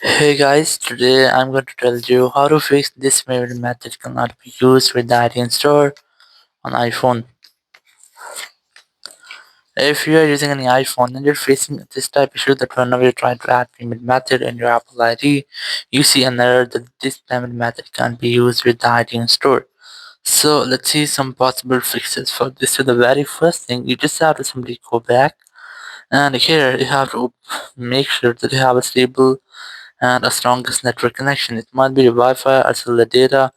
Hey guys, today I'm going to tell you how to fix this memory method cannot be used with the iTunes Store on iPhone. If you are using any iPhone and you're facing this type issue that whenever you try to add payment method in your Apple ID, you see an error that this payment method can't be used with the iTunes Store. So let's see some possible fixes for this. So the very first thing, you just have to simply go back and here you have to make sure that you have a stable and a strongest network connection. It might be your Wi-Fi or cellular data.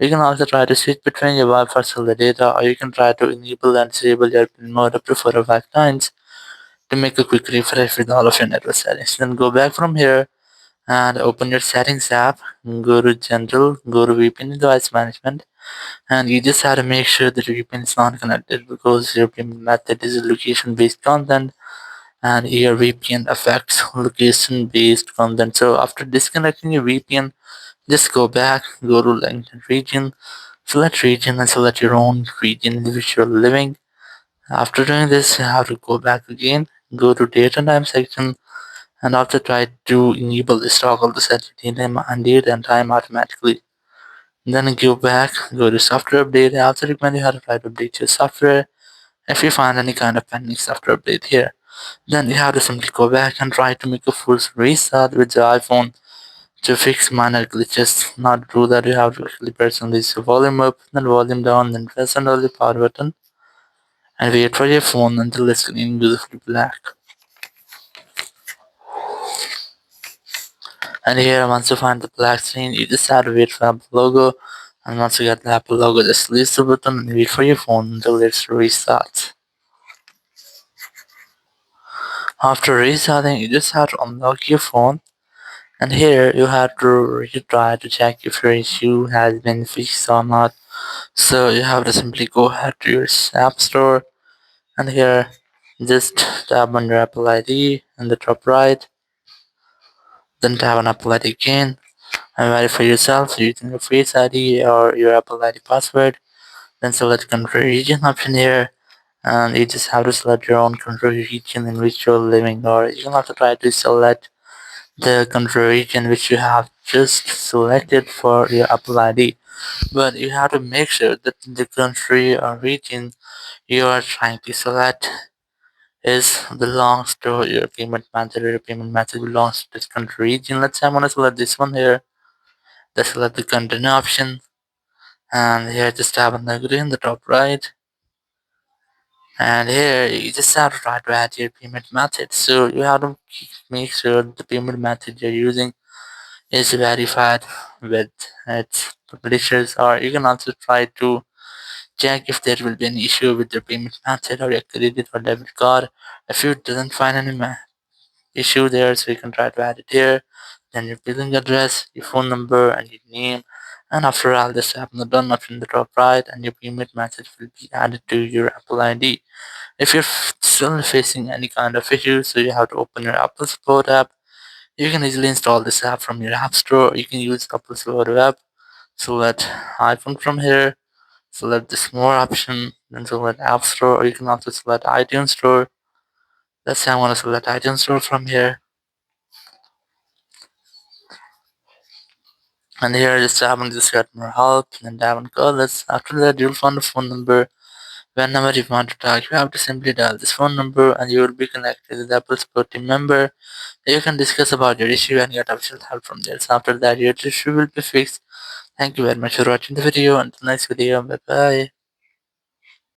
You can also try to switch between your Wi-Fi cellular data, or you can try to enable and disable your PIN mode up to 4 or 5 times to make a quick refresh with all of your network settings. Then go back from here and open your settings app, go to general, go to VPN device management, and you just have to make sure that your VPN is not connected because your payment method is location based content and your VPN affects location based content. So after disconnecting your VPN, just go back, go to LinkedIn region, select region and select your own region in which you're living. After doing this, you have to go back again, go to date and time section, and after try to enable this toggle to set your date and time automatically. Then go back, go to software update. I also recommend you how to try to update your software if you find any kind of pending software update here. Then you have to simply go back and try to make a full restart with the iPhone to fix minor glitches. Not to do that, you have to actually press on this volume up, then volume down, then press on the power button and wait for your phone until the screen goes black. And here, once you find the black screen, you just have to wait for Apple logo. And once you get the Apple logo, just release the button and wait for your phone until it restarts. After restarting, you just have to unlock your phone. And here you have to retry to check if your issue has been fixed or not. So you have to simply go ahead to your App Store and here just tap on your Apple ID in the top right. Then tap on Apple ID again and verify yourself using your Face ID or your Apple ID password. Then select country region option here and you just have to select your own country region in which you're living, or you can also try to select the country region which you have just selected for your Apple ID. But you have to make sure that the country or region you are trying to select is belongs to your payment method, or your payment method belongs to this country region. Let's say I want to select this one here. Let's select the continue option and here just tap on the agree in the top right. And here you just have to try to add your payment method. So you have to make sure the payment method you're using is verified with its publishers, or you can also try to check if there will be an issue with your payment method or your credit or debit card. If you doesn't find any issue there, so you can try to add it here. Then your billing address, your phone number, and your name. And after all this, tap on the done option in the top right, and your payment method will be added to your Apple ID. If you're still facing any kind of issue, so you have to open your Apple Support app. You can easily install this app from your App Store. You can use Apple Support app. Select iPhone from here. Select this more option, then select App Store, or you can also select iTunes Store. Let's say I want to select iTunes Store from here. And here just tap on this get more help, then tap on colors. After that you'll find a phone number. Whenever you want to talk, you have to simply dial this phone number and you will be connected with the Apple Support team member. You can discuss about your issue and get official help from there. So after that your issue will be fixed. Thank you very much for watching the video. Until next video, bye bye.